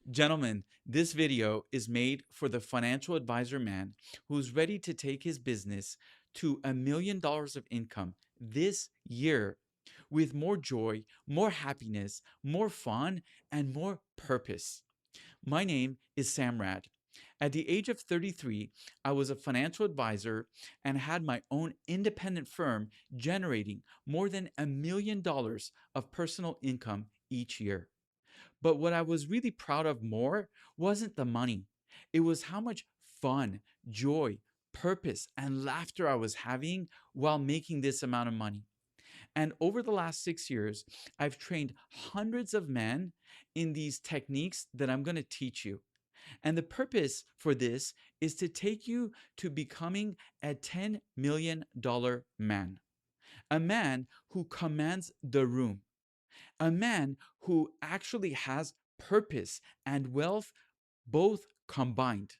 Gentlemen, this video is made for the financial advisor man who's ready to take his business to $1 million of income this year with more joy, more happiness, more fun, and more purpose. My name is Sam Rad. At the age of 33, I was a financial advisor and had my own independent firm generating more than $1 million of personal income each year. But what I was really proud of more wasn't the money. It was how much fun, joy, purpose, and laughter I was having while making this amount of money. And over the last 6 years, I've trained hundreds of men in these techniques that I'm going to teach you. And the purpose for this is to take you to becoming a $10 million man, a man who commands the room, a man who actually has purpose and wealth both combined.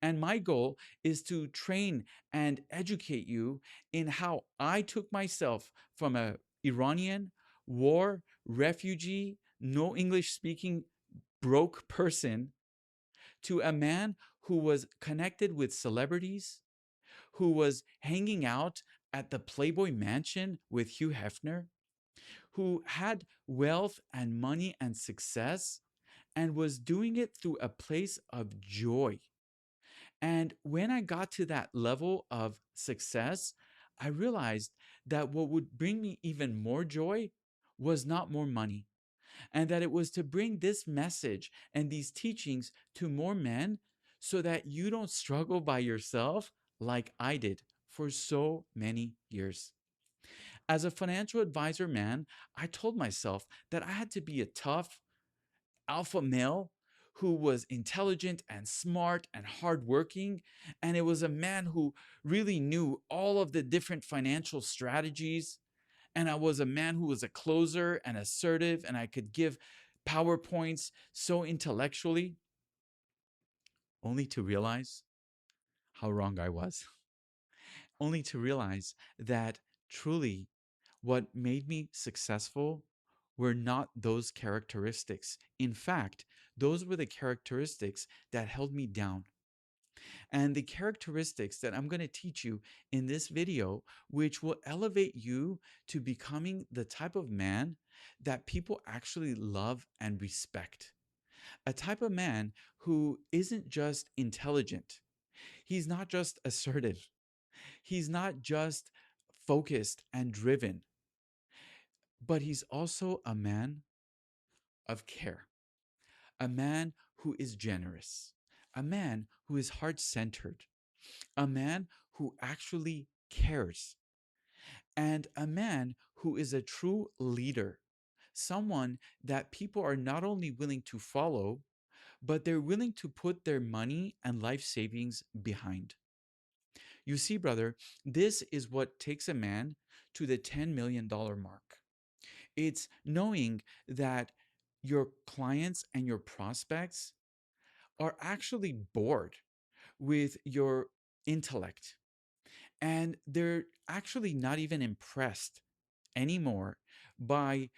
And my goal is to train and educate you in how I took myself from a Iranian war refugee, no English speaking broke person to a man who was connected with celebrities, who was hanging out at the Playboy Mansion with Hugh Hefner, who had wealth and money and success and was doing it through a place of joy. And when I got to that level of success, I realized that what would bring me even more joy was not more money, and that it was to bring this message and these teachings to more men so that you don't struggle by yourself like I did for so many years. As a financial advisor man, I told myself that I had to be a tough alpha male who was intelligent and smart and hardworking. And it was a man who really knew all of the different financial strategies. And I was a man who was a closer and assertive, and I could give PowerPoints so intellectually, only to realize how wrong I was. Only to realize that truly what made me successful were not those characteristics. In fact, those were the characteristics that held me down. And the characteristics that I'm going to teach you in this video, which will elevate you to becoming the type of man that people actually love and respect. A type of man who isn't just intelligent, he's not just assertive, he's not just focused and driven, but he's also a man of care, a man who is generous, a man who is heart centered, a man who actually cares, and a man who is a true leader, someone that people are not only willing to follow, but they're willing to put their money and life savings behind. You see, brother, this is what takes a man to the $10 million mark. It's knowing that your clients and your prospects are actually bored with your intellect, and they're actually not even impressed anymore by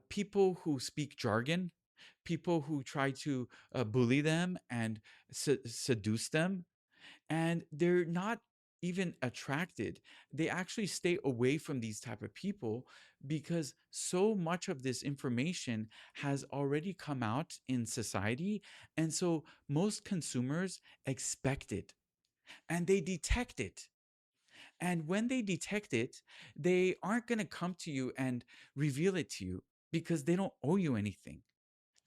people who speak jargon, people who try to bully them and seduce them, and they're not even attracted. They actually stay away from these type of people because so much of this information has already come out in society, and so most consumers expect it and they detect it. And when they detect it, they aren't going to come to you and reveal it to you because they don't owe you anything.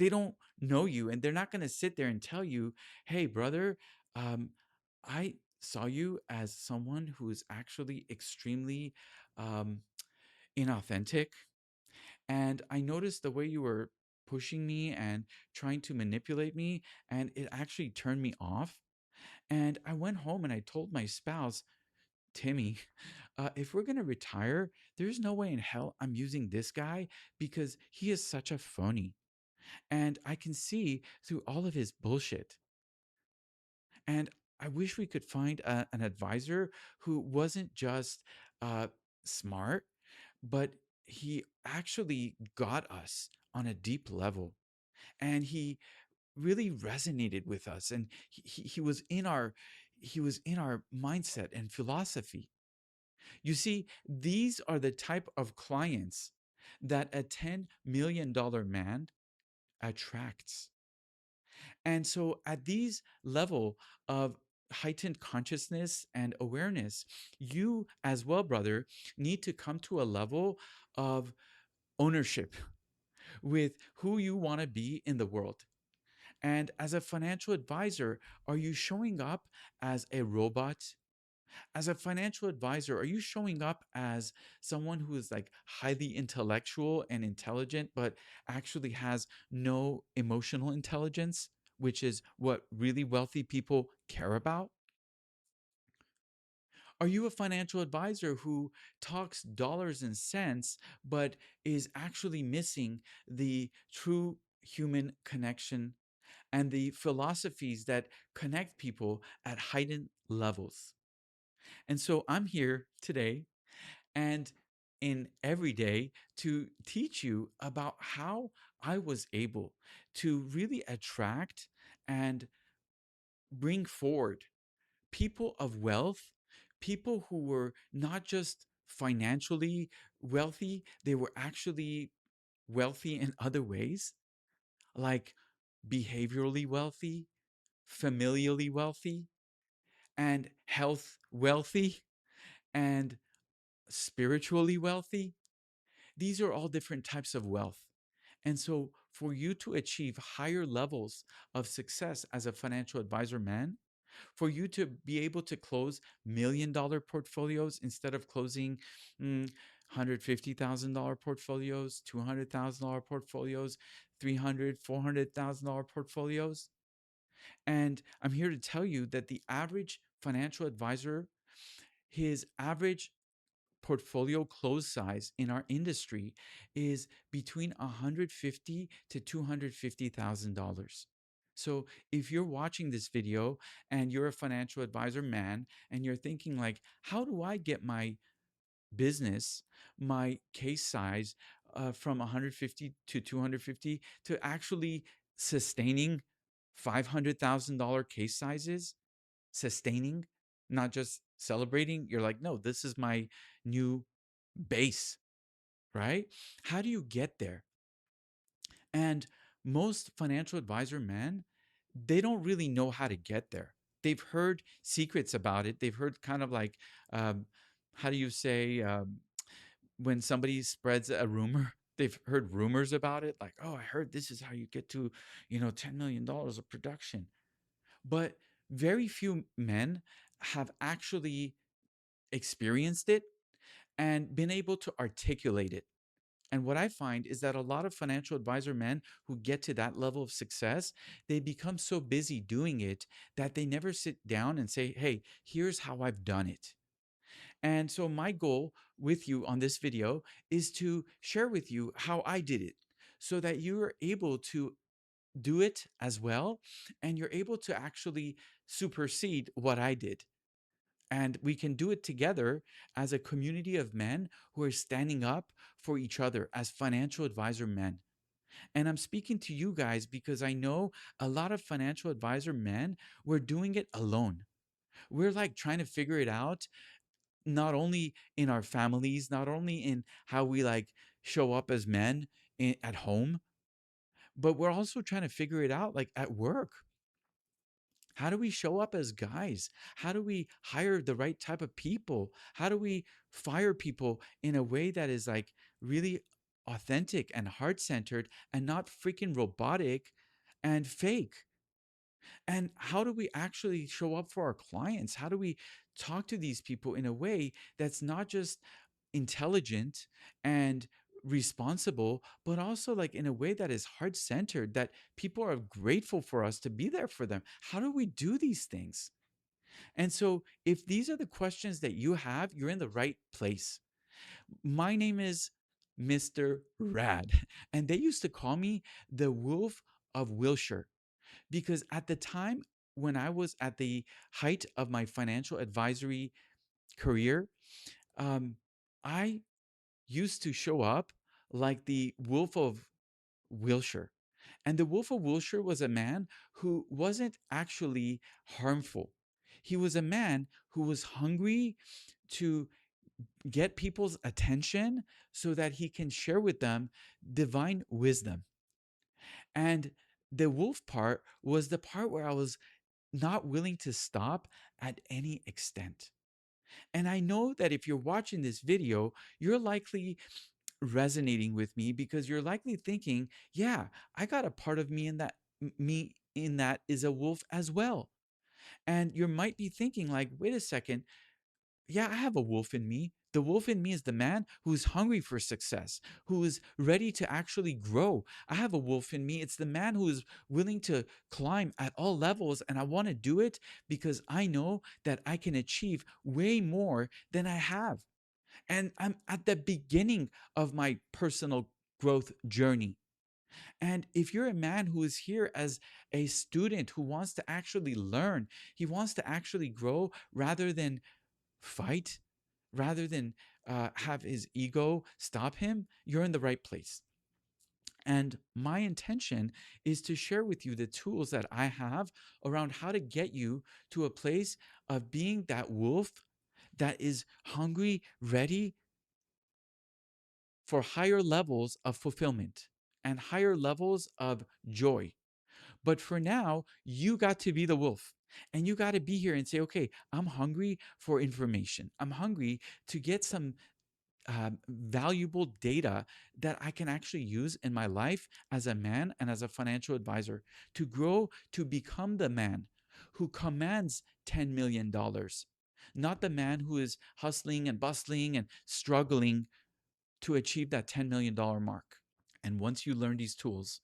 They don't know you, and they're not going to sit there and tell you, hey, brother, um, I saw you as someone who is actually extremely um, inauthentic. And I noticed the way you were pushing me and trying to manipulate me, and it actually turned me off. And I went home and I told my spouse, Timmy, if we're going to retire, there's no way in hell I'm using this guy because he is such a phony. And I can see through all of his bullshit. And I wish we could find an advisor who wasn't just uh, smart, but he actually got us on a deep level. And he really resonated with us, and he was in our mindset and philosophy. You see, these are the type of clients that a $10 million man attracts. And so at these level of heightened consciousness and awareness, you as well, brother, need to come to a level of ownership with who you want to be in the world. And as a financial advisor, are you showing up as a robot? As a financial advisor, are you showing up as someone who is like highly intellectual and intelligent, but actually has no emotional intelligence, which is what really wealthy people care about? Are you a financial advisor who talks dollars and cents, but is actually missing the true human connection and the philosophies that connect people at heightened levels? And so I'm here today and in every day to teach you about how I was able to really attract and bring forward people of wealth, people who were not just financially wealthy, they were actually wealthy in other ways, like behaviorally wealthy, familially wealthy, and health wealthy, and spiritually wealthy. These are all different types of wealth. And so, for you to achieve higher levels of success as a financial advisor man, for you to be able to close $1 million portfolios instead of closing $150,000 portfolios, $200,000 portfolios, 300, $400,000 portfolios. And I'm here to tell you that the average financial advisor, his average portfolio close size in our industry is between 150 to $250,000. So if you're watching this video and you're a financial advisor man and you're thinking like, how do I get my business, my case size from 150 to 250 to actually sustaining $500,000 case sizes, sustaining, not just celebrating. You're like, no, this is my new base, right? How do you get there? And most financial advisor men, they don't really know how to get there. They've heard secrets about it. They've heard kind of like, um, how do you say, when somebody spreads a rumor, they've heard rumors about it. Like, oh, I heard this is how you get to, $10 million of production. But very few men have actually experienced it and been able to articulate it. And what I find is that a lot of financial advisor men who get to that level of success, they become so busy doing it that they never sit down and say, hey, here's how I've done it. And so my goal with you on this video is to share with you how I did it so that you're able to do it as well and you're able to actually supersede what I did. And we can do it together as a community of men who are standing up for each other as financial advisor men. And I'm speaking to you guys because I know a lot of financial advisor men, we're doing it alone. We're like trying to figure it out, not only in our families, not only in how we like show up as men at home, but we're also trying to figure it out like at work. How do we show up as guys? How do we hire the right type of people? How do we fire people in a way that is like really authentic and heart centered and not freaking robotic and fake? And how do we actually show up for our clients? How do we talk to these people in a way that's not just intelligent and responsible, but also like in a way that is heart centered, that people are grateful for us to be there for them? How do we do these things? And so, if these are the questions that you have, you're in the right place. My name is Mr. Rad, and they used to call me the Wolf of Wilshire because at the time when I was at the height of my financial advisory career, um, I used to show up like the Wolf of Wilshire. And the Wolf of Wilshire was a man who wasn't actually harmful. He was a man who was hungry to get people's attention so that he can share with them divine wisdom. And the wolf part was the part where I was not willing to stop at any extent. And I know that if you're watching this video, you're likely resonating with me because you're likely thinking, yeah, I got a part of me in that me in that is a wolf as well. And you might be thinking like, wait a second, yeah, I have a wolf in me. The wolf in me is the man who's hungry for success, who is ready to actually grow. I have a wolf in me. It's the man who is willing to climb at all levels. And I want to do it because I know that I can achieve way more than I have. And I'm at the beginning of my personal growth journey. And if you're a man who is here as a student who wants to actually learn, he wants to actually grow rather than fight, rather than have his ego stop him, you're in the right place. And my intention is to share with you the tools that I have around how to get you to a place of being that wolf that is hungry, ready for higher levels of fulfillment and higher levels of joy. But for now, you got to be the wolf. And you got to be here and say, okay, I'm hungry for information. I'm hungry to get some valuable data that I can actually use in my life as a man and as a financial advisor to grow to become the man who commands $10 million, dollars, not the man who is hustling and bustling and struggling to achieve that $10 million mark. And once you learn these tools,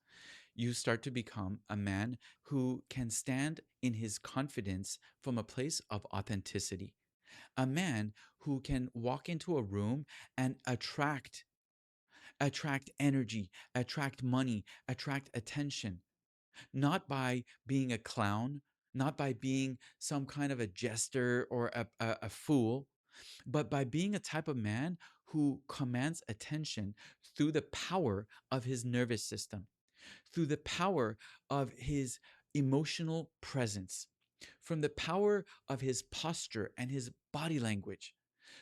you start to become a man who can stand in his confidence from a place of authenticity. A man who can walk into a room and attract energy, attract money, attract attention, not by being a clown, not by being some kind of a jester or a fool, but by being a type of man who commands attention through the power of his nervous system, through the power of his emotional presence, from the power of his posture and his body language.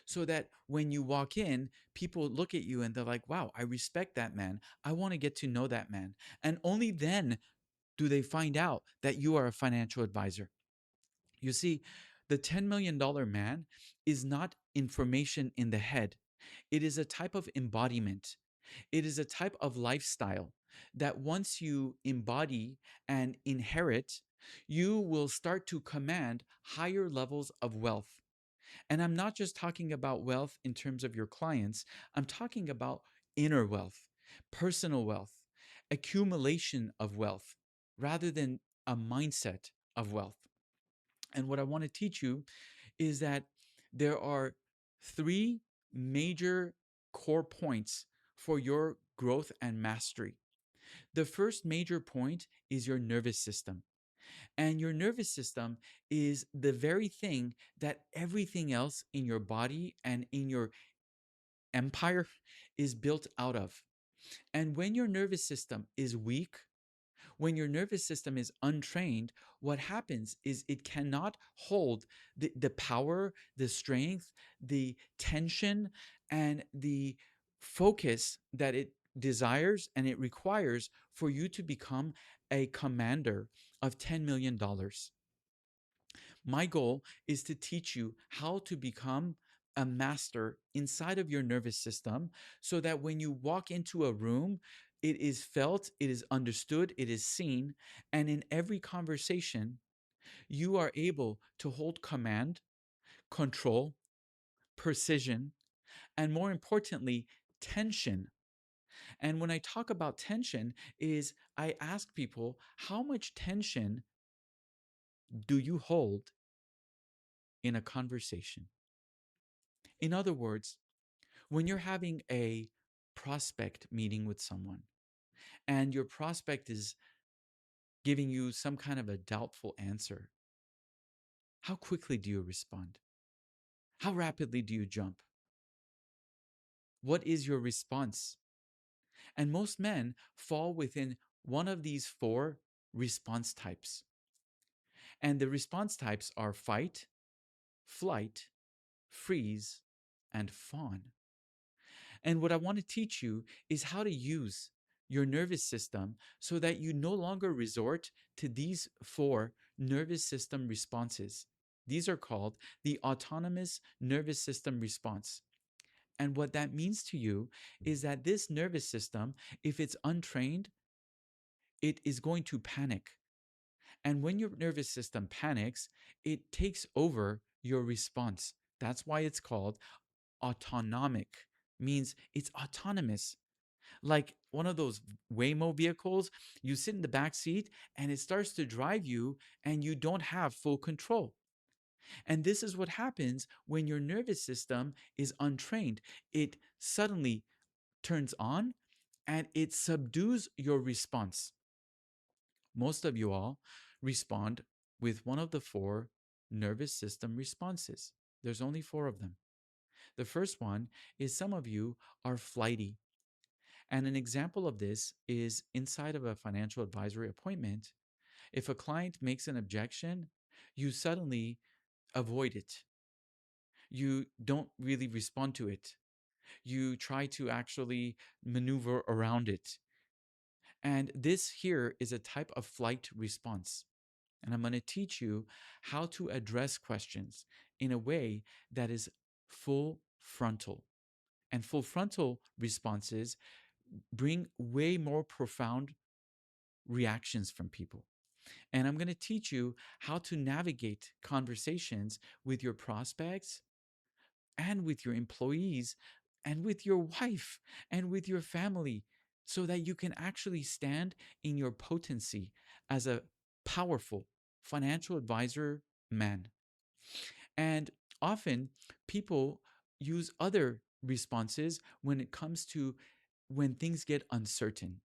So that when you walk in, people look at you and they're like, wow, I respect that man. I want to get to know that man. And only then do they find out that you are a financial advisor. You see, the $10 million man is not information in the head. It is a type of embodiment. It is a type of lifestyle that once you embody and inherit, you will start to command higher levels of wealth. And I'm not just talking about wealth in terms of your clients, I'm talking about inner wealth, personal wealth, accumulation of wealth, rather than a mindset of wealth. And what I want to teach you is that there are three major core points for your growth and mastery. The first major point is your nervous system. And your nervous system is the very thing that everything else in your body and in your empire is built out of. And when your nervous system is weak, when your nervous system is untrained, what happens is it cannot hold the power, the strength, the tension, and the focus that it desires and it requires for you to become a commander of $10 million. My goal is to teach you how to become a master inside of your nervous system so that when you walk into a room, it is felt, it is understood, it is seen, and in every conversation, you are able to hold command, control, precision, and more importantly, tension. And when I talk about tension is I ask people, how much tension do you hold in a conversation? In other words, when you're having a prospect meeting with someone and your prospect is giving you some kind of a doubtful answer, how quickly do you respond? How rapidly do you jump? What is your response? And most men fall within one of these four response types. And the response types are fight, flight, freeze, and fawn. And what I want to teach you is how to use your nervous system so that you no longer resort to these four nervous system responses. These are called the autonomous nervous system response. And what that means to you is that this nervous system, if it's untrained, it is going to panic. And when your nervous system panics, it takes over your response. That's why it's called autonomic, means it's autonomous. Like one of those Waymo vehicles, you sit in the back seat and it starts to drive you and you don't have full control. And this is what happens when your nervous system is untrained. It suddenly turns on and it subdues your response. Most of you all respond with one of the four nervous system responses. There's only four of them. The first one is some of you are flighty. And an example of this is inside of a financial advisory appointment. If a client makes an objection, you suddenly avoid it. You don't really respond to it. You try to actually maneuver around it. And this here is a type of flight response. And I'm going to teach you how to address questions in a way that is full frontal. And full frontal responses bring way more profound reactions from people. And I'm going to teach you how to navigate conversations with your prospects and with your employees and with your wife and with your family so that you can actually stand in your potency as a powerful financial advisor man. And often people use other responses when it comes to when things get uncertain.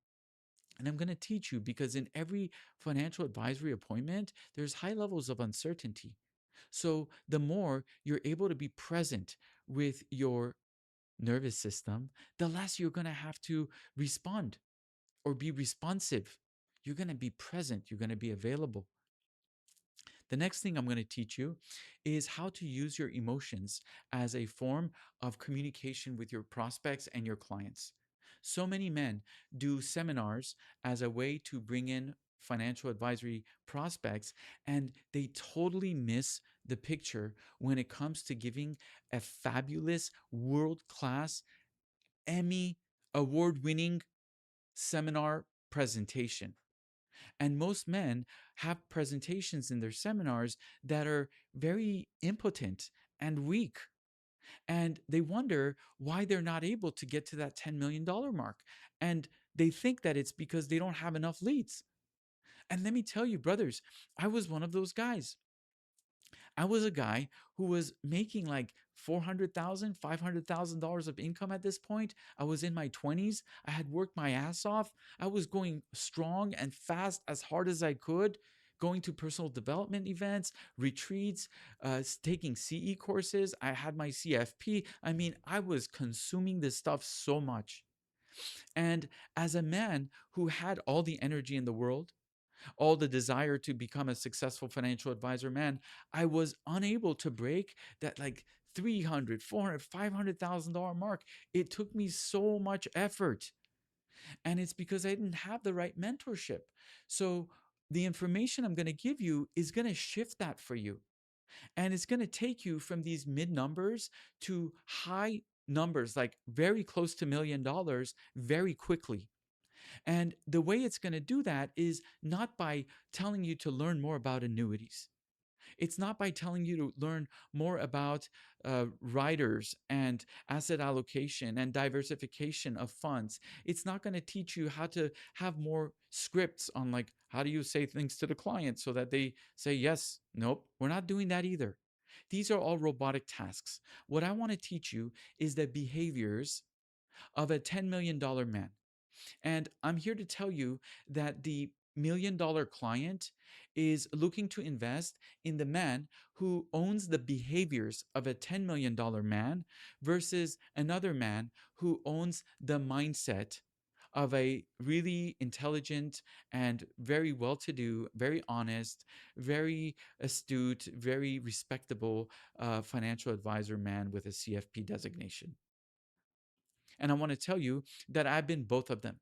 And I'm going to teach you because in every financial advisory appointment, there's high levels of uncertainty. So the more you're able to be present with your nervous system, the less you're going to have to respond or be responsive. You're going to be present, you're going to be available. The next thing I'm going to teach you is how to use your emotions as a form of communication with your prospects and your clients. So many men do seminars as a way to bring in financial advisory prospects, and they totally miss the picture when it comes to giving a fabulous, world class, Emmy award winning seminar presentation. And most men have presentations in their seminars that are very impotent and weak. And they wonder why they're not able to get to that $10 million mark. And they think that it's because they don't have enough leads. And let me tell you, brothers, I was one of those guys. I was a guy who was making like $400,000, $500,000 of income at this point. I was in my 20s. I had worked my ass off. I was going strong and fast as hard as I could, going to personal development events, retreats, taking CE courses. I had my CFP. I mean, I was consuming this stuff so much. And as a man who had all the energy in the world, all the desire to become a successful financial advisor man, I was unable to break that like 300, 400, $500,000 mark. It took me so much effort. And it's because I didn't have the right mentorship. So the information I'm going to give you is going to shift that for you. And it's going to take you from these mid numbers to high numbers, like very close to $1 million very quickly. And the way it's going to do that is not by telling you to learn more about annuities. It's not by telling you to learn more about riders and asset allocation and diversification of funds. It's not going to teach you how to have more scripts on like how do you say things to the client so that they say yes. Nope, we're not doing that either. These are all robotic tasks. What I want to teach you is the behaviors of a $10 million man. And I'm here to tell you that the $1 million client is looking to invest in the man who owns the behaviors of a $10 million man versus another man who owns the mindset of a really intelligent and very well to do, very honest, very astute, very respectable financial advisor man with a CFP designation. And I want to tell you that I've been both of them.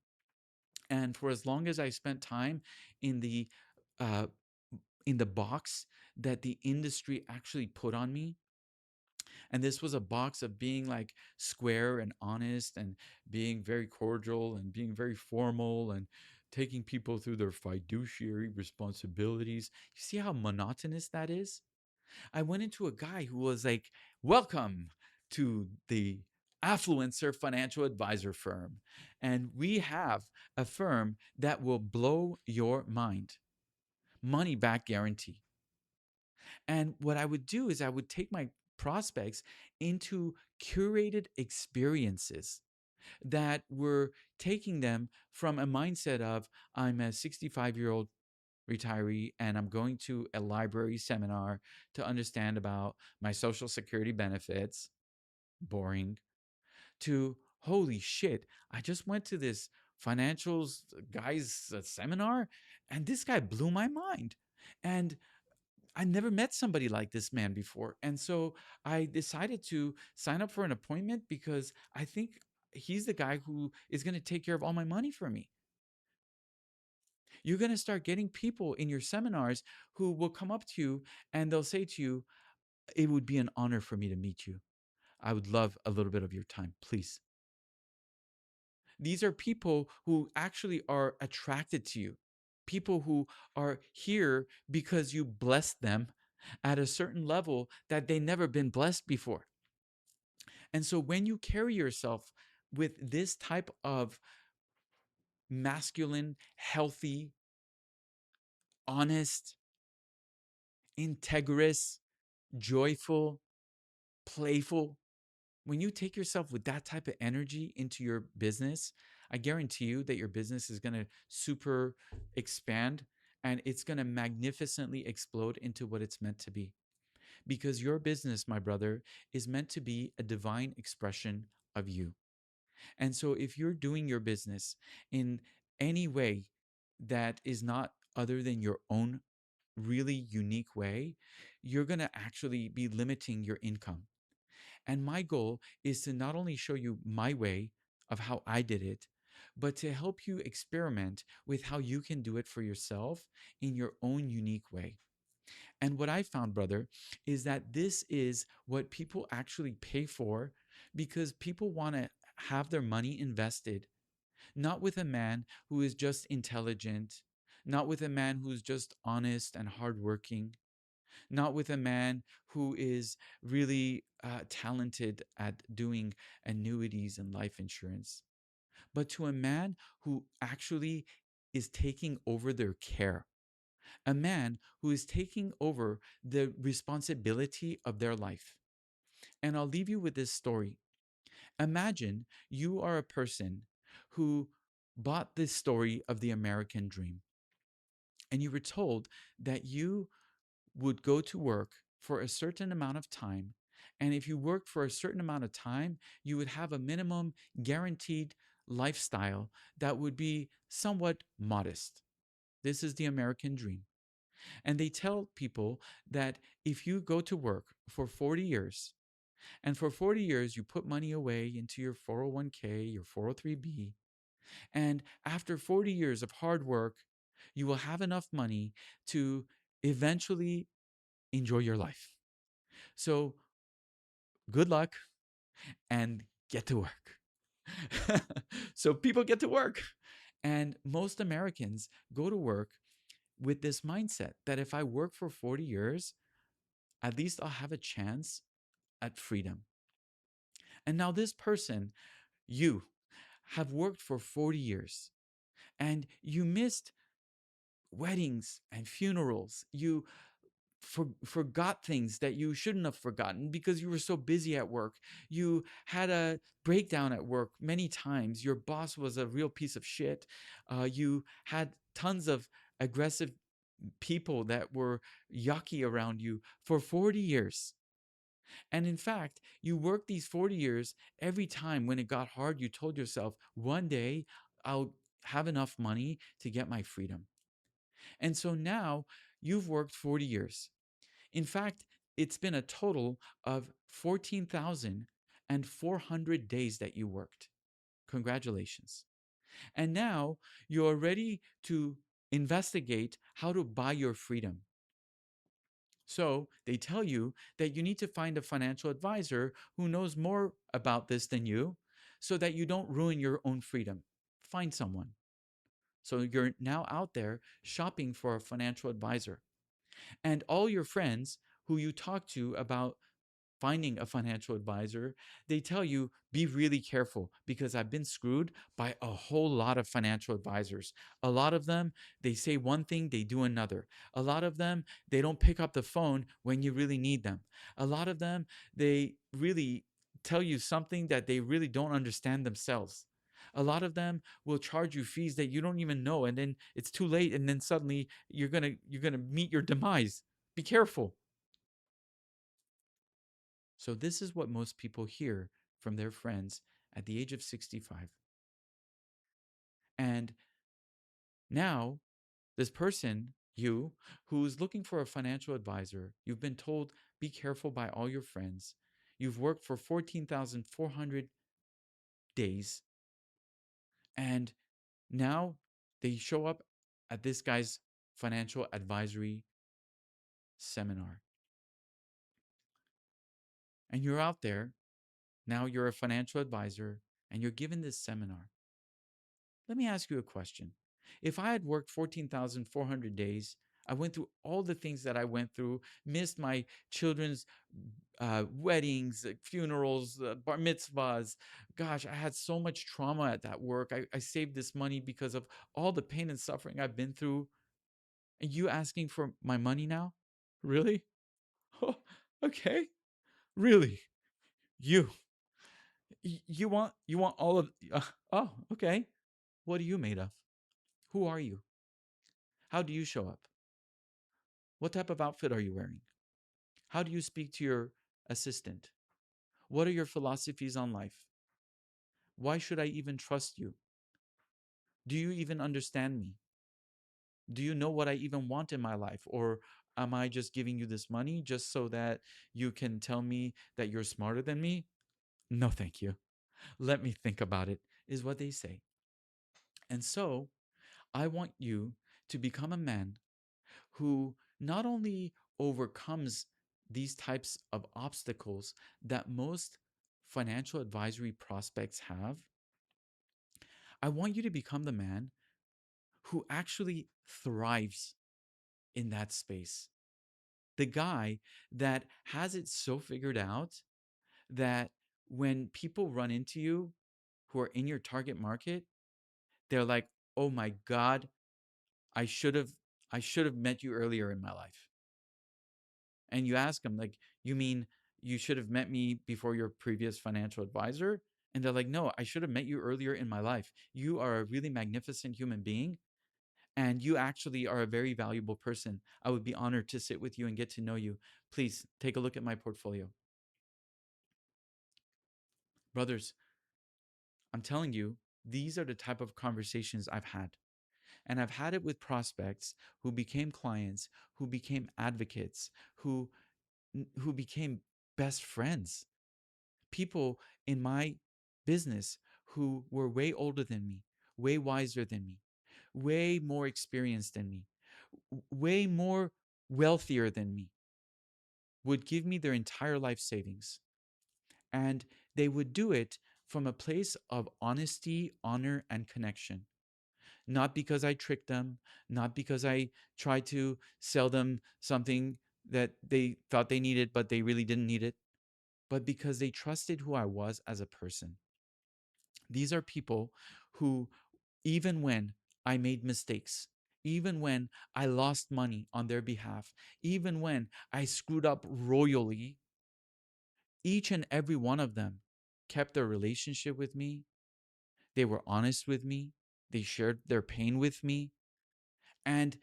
And for as long as I spent time in the uh, box that the industry actually put on me, and this was a box of being like square and honest and being very cordial and being very formal and taking people through their fiduciary responsibilities. You see how monotonous that is? I went into a guy who was like, "Welcome to the Affluencer Financial Advisor Firm. And we have a firm that will blow your mind. Money back guarantee." And what I would do is I would take my prospects into curated experiences that were taking them from a mindset of, I'm a 65-year-old retiree and I'm going to a library seminar to understand about my social security benefits, boring, to holy shit, I just went to this financials guy's seminar and this guy blew my mind. And I never met somebody like this man before. And so I decided to sign up for an appointment because I think he's the guy who is going to take care of all my money for me. You're going to start getting people in your seminars who will come up to you and they'll say to you, "It would be an honor for me to meet you. I would love a little bit of your time, please." These are people who actually are attracted to you, people who are here because you blessed them at a certain level that they never been blessed before. And so when you carry yourself with this type of masculine, healthy, honest, integrous, joyful, playful, when you take yourself with that type of energy into your business, I guarantee you that your business is going to super expand and it's going to magnificently explode into what it's meant to be. Because your business, my brother, is meant to be a divine expression of you. And so if you're doing your business in any way that is not other than your own really unique way, you're going to actually be limiting your income. And my goal is to not only show you my way of how I did it, but to help you experiment with how you can do it for yourself in your own unique way. And what I found, brother, is that this is what people actually pay for because people want to have their money invested, not with a man who is just intelligent, not with a man who's just honest and hardworking, not with a man who is really talented at doing annuities and life insurance, but to a man who actually is taking over their care, a man who is taking over the responsibility of their life. And I'll leave you with this story. Imagine you are a person who bought this story of the American dream, and you were told that you would go to work for a certain amount of time. And if you worked for a certain amount of time, you would have a minimum guaranteed lifestyle that would be somewhat modest. This is the American dream. And they tell people that if you go to work for 40 years, and for 40 years you put money away into your 401k, your 403b, and after 40 years of hard work, you will have enough money to eventually enjoy your life. So good luck and get to work. So people get to work. And most Americans go to work with this mindset that if I work for 40 years, at least I'll have a chance at freedom. And now, this person, you, have worked for 40 years and you missed weddings and funerals. You forgot things that you shouldn't have forgotten because you were so busy at work. You had a breakdown at work many times. Your boss was a real piece of shit. You had tons of aggressive people that were yucky around you for 40 years. And in fact, you worked these 40 years. Every time when it got hard, you told yourself, one day I'll have enough money to get my freedom. And so now you've worked 40 years. In fact, it's been a total of 14,400 days that you worked. Congratulations. And now you're ready to investigate how to buy your freedom. So they tell you that you need to find a financial advisor who knows more about this than you so that you don't ruin your own freedom. Find someone. So you're now out there shopping for a financial advisor. And all your friends who you talk to about finding a financial advisor, they tell you be really careful because I've been screwed by a whole lot of financial advisors. A lot of them, they say one thing, they do another. A lot of them, they don't pick up the phone when you really need them. A lot of them, they really tell you something that they really don't understand themselves. A lot of them will charge you fees that you don't even know, and then it's too late, and then suddenly you're gonna meet your demise. Be careful. So, this is what most people hear from their friends at the age of 65. And now, this person, you, who's looking for a financial advisor, you've been told, be careful by all your friends. You've worked for 14,400 days. And now they show up at this guy's financial advisory seminar. And you're out there. Now you're a financial advisor and you're given this seminar. Let me ask you a question. If I had worked 14,400 days, I went through all the things that I went through, missed my children's weddings, funerals, bar mitzvahs. Gosh, I had so much trauma at that work. I saved this money because of all the pain and suffering I've been through. And you asking for my money now? Really? Oh, okay. Really? You? You want all of? Oh, okay. What are you made of? Who are you? How do you show up? What type of outfit are you wearing? How do you speak to your assistant? What are your philosophies on life? Why should I even trust you? Do you even understand me? Do you know what I even want in my life? Or am I just giving you this money just so that you can tell me that you're smarter than me? No, thank you. Let me think about it, is what they say. And so I want you to become a man who not only overcomes these types of obstacles that most financial advisory prospects have, I want you to become the man who actually thrives in that space. The guy that has it so figured out that when people run into you who are in your target market, they're like, "Oh my God, I should have I should have met you earlier in my life." And you ask them, like, you mean you should have met me before your previous financial advisor? And they're like, no, I should have met you earlier in my life. You are a really magnificent human being, and you actually are a very valuable person. I would be honored to sit with you and get to know you. Please take a look at my portfolio. Brothers, I'm telling you, these are the type of conversations I've had. And I've had it with prospects who became clients, who became advocates, who became best friends, people in my business who were way older than me, way wiser than me, way more experienced than me, way more wealthier than me, would give me their entire life savings. And they would do it from a place of honesty, honor, and connection. Not because I tricked them, not because I tried to sell them something that they thought they needed, but they really didn't need it, but because they trusted who I was as a person. These are people who, even when I made mistakes, even when I lost money on their behalf, even when I screwed up royally, each and every one of them kept their relationship with me. They were honest with me. They shared their pain with me. And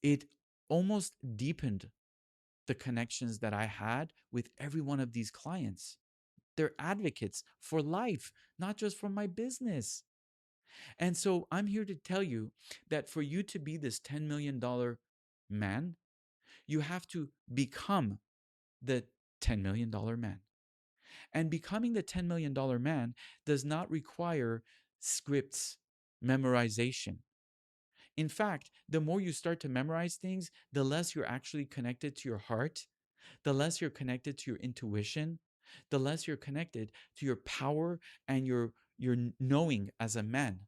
it almost deepened the connections that I had with every one of these clients. They're advocates for life, not just for my business. And so I'm here to tell you that for you to be this $10 million man, you have to become the $10 million man. And becoming the $10 million man does not require scripts, memorization. In fact, the more you start to memorize things, the less you're actually connected to your heart, the less you're connected to your intuition, the less you're connected to your power and your knowing as a man.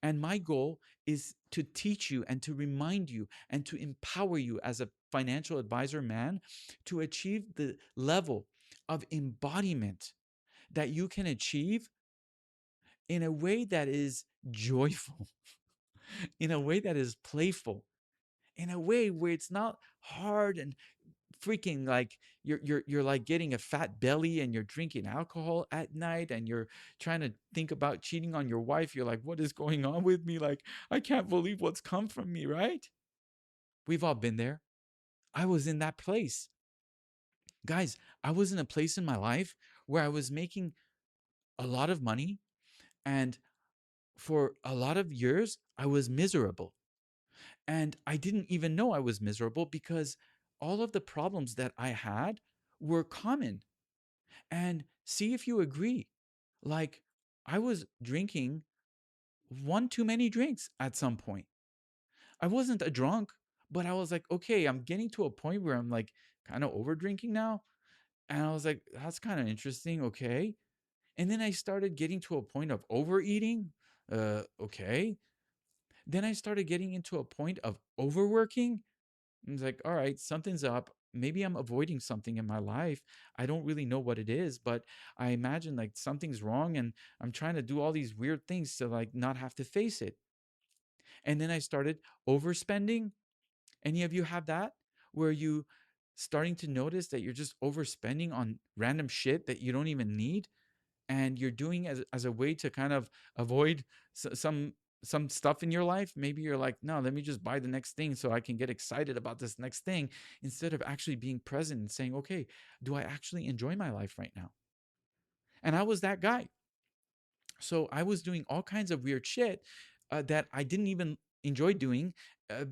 And my goal is to teach you and to remind you and to empower you as a financial advisor man to achieve the level of embodiment that you can achieve in a way that is joyful, in a way that is playful, in a way where it's not hard and freaking like you're like getting a fat belly and you're drinking alcohol at night and you're trying to think about cheating on your wife. You're like, what is going on with me? Like, I can't believe what's come from me, right? We've all been there. I was in that place. Guys, I was in a place in my life where I was making a lot of money, and for a lot of years I was miserable. And I didn't even know I was miserable because all of the problems that I had were common. And see if you agree. Like, I was drinking one too many drinks at some point. I wasn't a drunk, but I was like, okay, I'm getting to a point where I'm like kind of over drinking now. And I was like, that's kind of interesting. Okay. And then I started getting to a point of overeating. Okay. Then I started getting into a point of overworking. And it's like, all right, something's up. Maybe I'm avoiding something in my life. I don't really know what it is, but I imagine like something's wrong and I'm trying to do all these weird things to like not have to face it. And then I started overspending. Any of you have that? Where you starting to notice that you're just overspending on random shit that you don't even need? And you're doing as a way to kind of avoid some stuff in your life. Maybe you're like, no, let me just buy the next thing so I can get excited about this next thing, instead of actually being present and saying, okay, do I actually enjoy my life right now? And I was that guy. So I was doing all kinds of weird shit that I didn't even enjoy doing,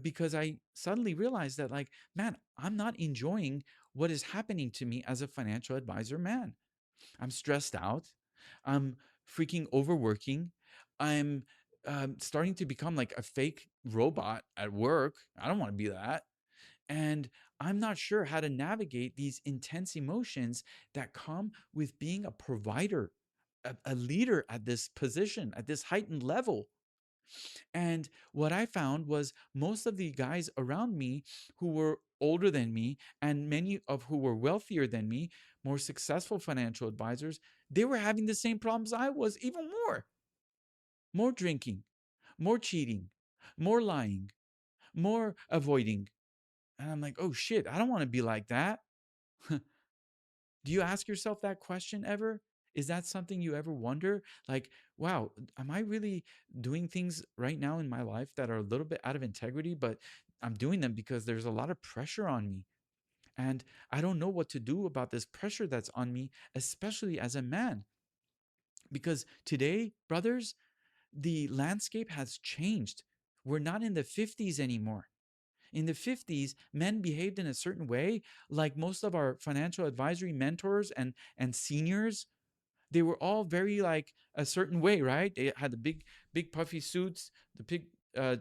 because I suddenly realized that, like, man, I'm not enjoying what is happening to me as a financial advisor man. I'm stressed out. I'm freaking overworking. I'm starting to become like a fake robot at work. I don't want to be that. And I'm not sure how to navigate these intense emotions that come with being a provider, a leader at this position, at this heightened level. And what I found was most of the guys around me who were older than me, and many of who were wealthier than me, more successful financial advisors, they were having the same problems I was, even more drinking, more cheating, more lying, more avoiding. And I'm like, oh shit, I don't want to be like that. Do you ask yourself that question ever? Is that something you ever wonder? Like, wow, am I really doing things right now in my life that are a little bit out of integrity, but I'm doing them because there's a lot of pressure on me. And I don't know what to do about this pressure that's on me, especially as a man. Because today, brothers, the landscape has changed. We're not in the 50s anymore. In the 50s, men behaved in a certain way, like most of our financial advisory mentors and seniors. They were all very like a certain way, right? They had the big puffy suits, the big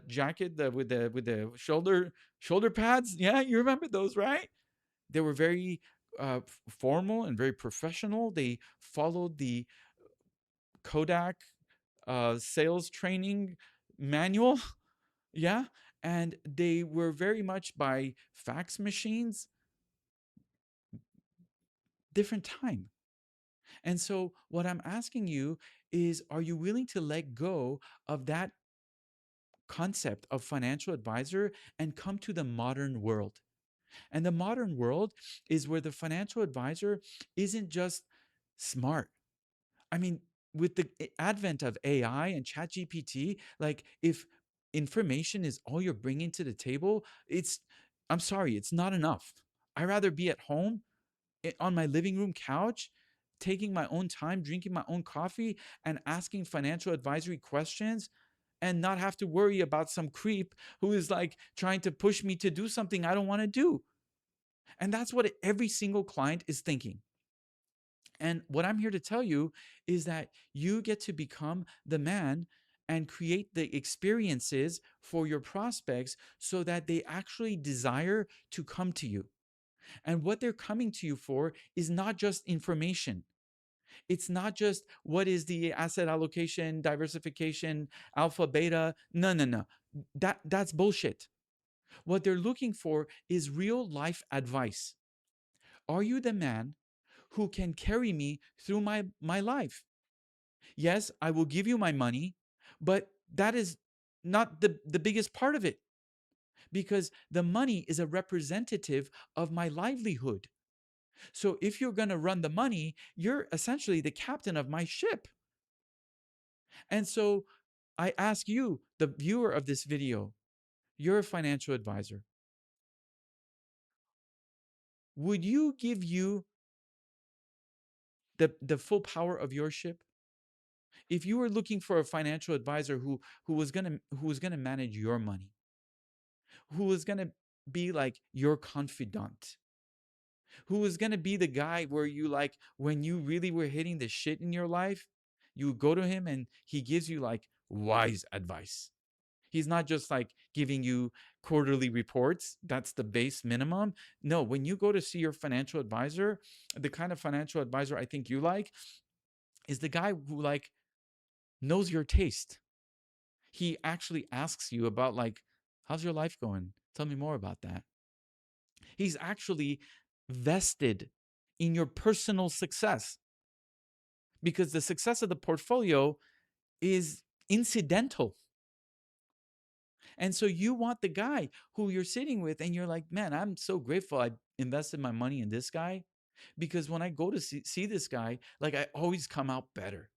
jacket with the shoulder pads. Yeah, you remember those, right? They were very formal and very professional. They followed the Kodak sales training manual. Yeah. And they were very much by fax machines, different time. And so, what I'm asking you is, are you willing to let go of that concept of financial advisor and come to the modern world? And the modern world is where the financial advisor isn't just smart. I mean, with the advent of AI and ChatGPT, like, if information is all you're bringing to the table, I'm sorry, it's not enough. I'd rather be at home on my living room couch, taking my own time, drinking my own coffee, and asking financial advisory questions and not have to worry about some creep who is like trying to push me to do something I don't want to do. And that's what every single client is thinking. And what I'm here to tell you is that you get to become the man and create the experiences for your prospects so that they actually desire to come to you. And what they're coming to you for is not just information. It's not just what is the asset allocation, diversification, alpha, beta. No, no, no. That's bullshit. What they're looking for is real life advice. Are you the man who can carry me through my life? Yes, I will give you my money, but that is not the biggest part of it, because the money is a representative of my livelihood. So if you're going to run the money, you're essentially the captain of my ship. And so I ask you, the viewer of this video, you're a financial advisor. Would you give you the full power of your ship? If you were looking for a financial advisor who was gonna manage your money, who was gonna be like your confidant, who was gonna be the guy where you like when you really were hitting the shit in your life, you go to him and he gives you like wise advice. He's not just like giving you quarterly reports. That's the base minimum. No, when you go to see your financial advisor, the kind of financial advisor I think you like is the guy who like knows your taste. He actually asks you about like, how's your life going? Tell me more about that. He's actually vested in your personal success, because the success of the portfolio is incidental. And so you want the guy who you're sitting with and you're like, man, I'm so grateful I invested my money in this guy, because when I go to see this guy, like I always come out better.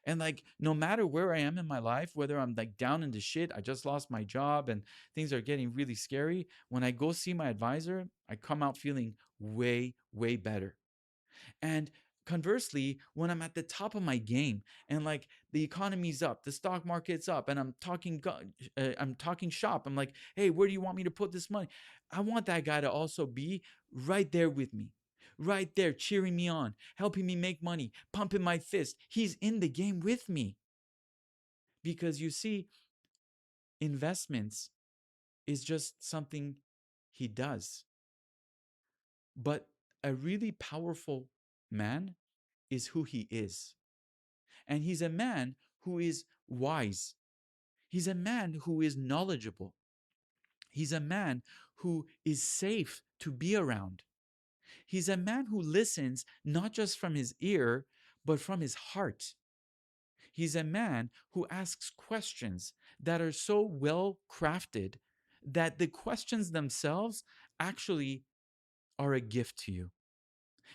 And like, no matter where I am in my life, whether I'm like down in the shit, I just lost my job and things are getting really scary, when I go see my advisor, I come out feeling way, way better. And conversely, when I'm at the top of my game and like the economy's up, the stock market's up, and I'm talking shop. I'm like, hey, where do you want me to put this money? I want that guy to also be right there with me, right there, cheering me on, helping me make money, pumping my fist. He's in the game with me, because you see, investments is just something he does. But a really powerful man is who he is. And he's a man who is wise. He's a man who is knowledgeable. He's a man who is safe to be around. He's a man who listens not just from his ear, but from his heart. He's a man who asks questions that are so well crafted that the questions themselves actually are a gift to you.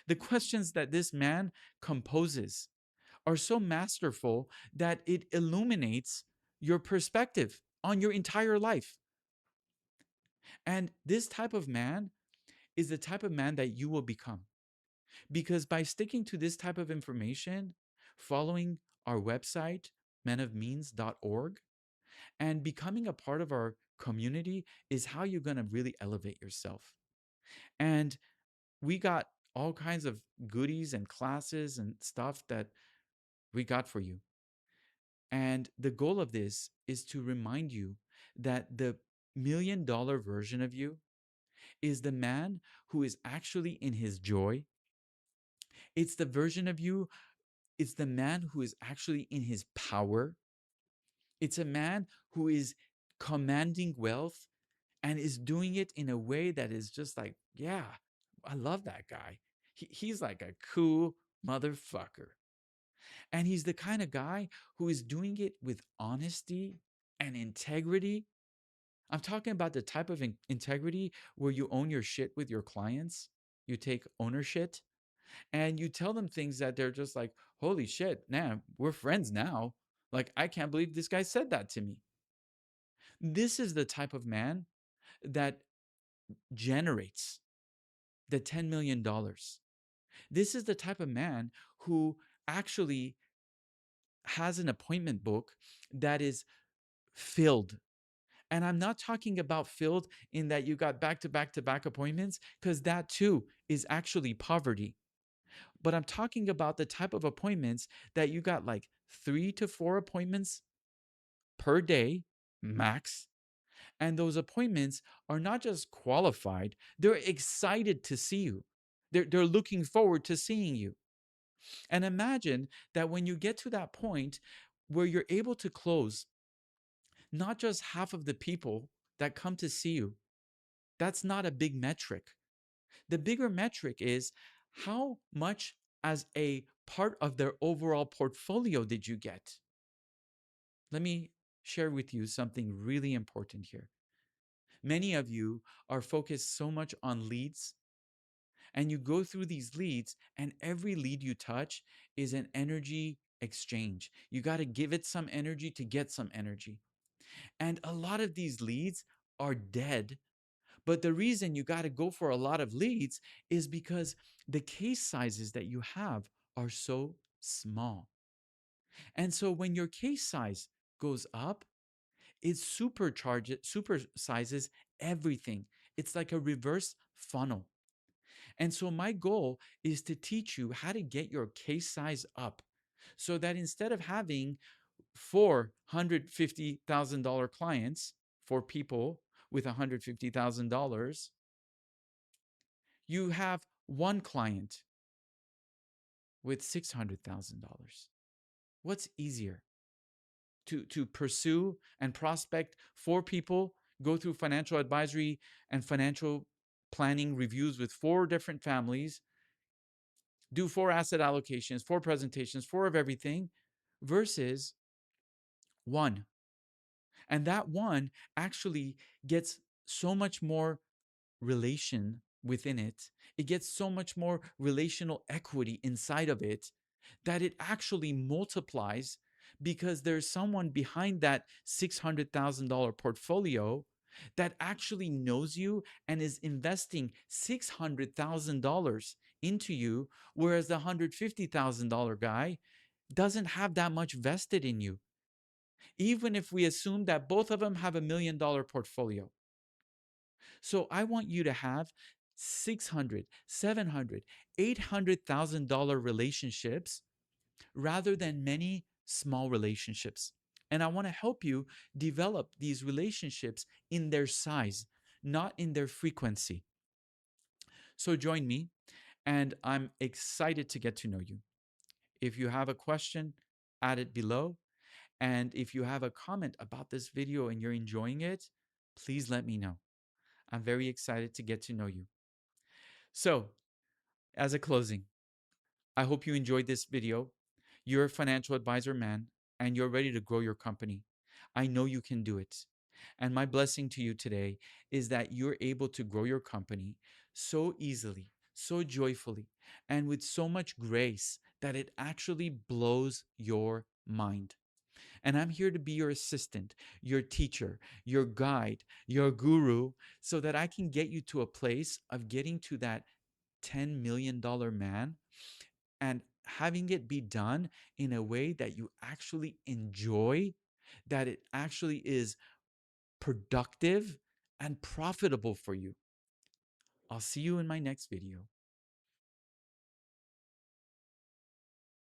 The questions that this man composes are so masterful that it illuminates your perspective on your entire life. And this type of man is the type of man that you will become. Because by sticking to this type of information, following our website, menofmeans.org, and becoming a part of our community is how you're going to really elevate yourself. And we got all kinds of goodies and classes and stuff that we got for you. And the goal of this is to remind you that the $1 million version of you is the man who is actually in his joy. It's the version of you, it's the man who is actually in his power. It's a man who is commanding wealth and is doing it in a way that is just like, yeah, I love that guy. He's like a cool motherfucker. And he's the kind of guy who is doing it with honesty and integrity. I'm talking about the type of integrity where you own your shit with your clients. You take ownership and you tell them things that they're just like, holy shit, man, we're friends now. Like, I can't believe this guy said that to me. This is the type of man that generates the $10 million. This is the type of man who actually has an appointment book that is filled. And I'm not talking about filled in that you got back to back to back appointments, because that too is actually poverty. But I'm talking about the type of appointments that you got like 3 to 4 appointments per day max. And those appointments are not just qualified, they're excited to see you. They're looking forward to seeing you. And imagine that when you get to that point where you're able to close not just half of the people that come to see you, that's not a big metric. The bigger metric is how much as a part of their overall portfolio did you get? Let me share with you something really important here. Many of you are focused so much on leads, and you go through these leads, and every lead you touch is an energy exchange. You got to give it some energy to get some energy. And a lot of these leads are dead. But the reason you got to go for a lot of leads is because the case sizes that you have are so small. And so when your case size goes up, it supersizes everything. It's like a reverse funnel. And so my goal is to teach you how to get your case size up so that instead of having $450,000 clients for people with $150,000, you have one client with $600,000. What's easier? To pursue and prospect 4 people, go through financial advisory and financial planning reviews with 4 different families, do 4 asset allocations, 4 presentations, 4 of everything, versus one. And that one actually gets so much more relation within it. It gets so much more relational equity inside of it that it actually multiplies because there's someone behind that $600,000 portfolio that actually knows you and is investing $600,000 into you, whereas the $150,000 guy doesn't have that much vested in you. Even if we assume that both of them have $1 million portfolio. So I want you to have 600, 700, $800,000 relationships rather than many small relationships. And I want to help you develop these relationships in their size, not in their frequency. So join me, and I'm excited to get to know you. If you have a question, add it below. And if you have a comment about this video and you're enjoying it, please let me know. I'm very excited to get to know you. So, as a closing, I hope you enjoyed this video. You're a financial advisor man and you're ready to grow your company. I know you can do it. And my blessing to you today is that you're able to grow your company so easily, so joyfully, and with so much grace that it actually blows your mind. And I'm here to be your assistant, your teacher, your guide, your guru, so that I can get you to a place of getting to that $10 million man and having it be done in a way that you actually enjoy, that it actually is productive and profitable for you. I'll see you in my next video.